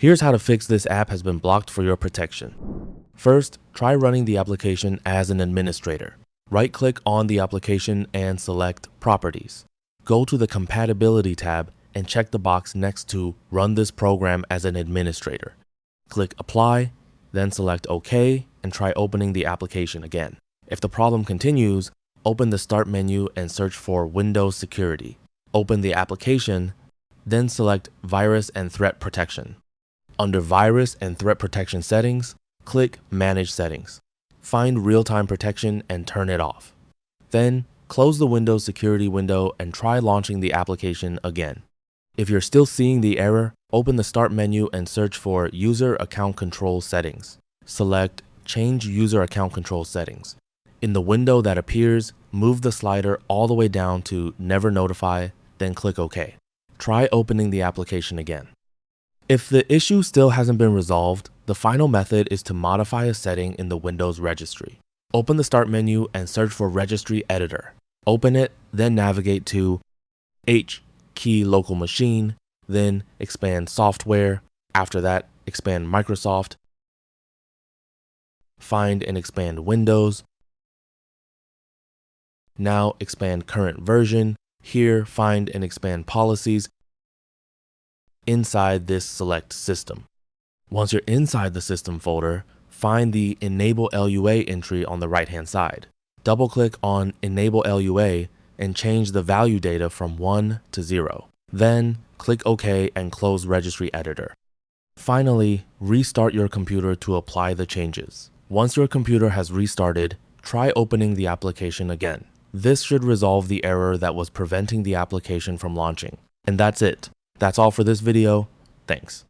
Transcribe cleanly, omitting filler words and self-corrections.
Here's how to fix this app has been blocked for your protection. First, try running the application as an administrator. Right-click on the application and select Properties. Go to the Compatibility tab and check the box next to Run this program as an administrator. Click Apply, then select OK and try opening the application again. If the problem continues, open the Start menu and search for Windows Security. Open the application, then select Virus and Threat Protection. Under Virus and Threat Protection Settings, click Manage Settings. Find Real-Time Protection and turn it off. Then, close the Windows Security window and try launching the application again. If you're still seeing the error, open the Start menu and search for User Account Control Settings. Select Change User Account Control Settings. In the window that appears, move the slider all the way down to Never Notify, then click OK. Try opening the application again. If the issue still hasn't been resolved, the final method is to modify a setting in the Windows registry. Open the Start menu and search for Registry Editor. Open it, then navigate to H key local machine, then expand Software. After that, expand Microsoft. Find and expand Windows. Now expand Current Version. Here, find and expand Policies. Inside this, select System. Once you're inside the System folder, find the Enable LUA entry on the right-hand side. Double-click on Enable LUA and change the value data from 1 to 0. Then, click OK and close Registry Editor. Finally, restart your computer to apply the changes. Once your computer has restarted, try opening the application again. This should resolve the error that was preventing the application from launching. And that's it. That's all for this video. Thanks.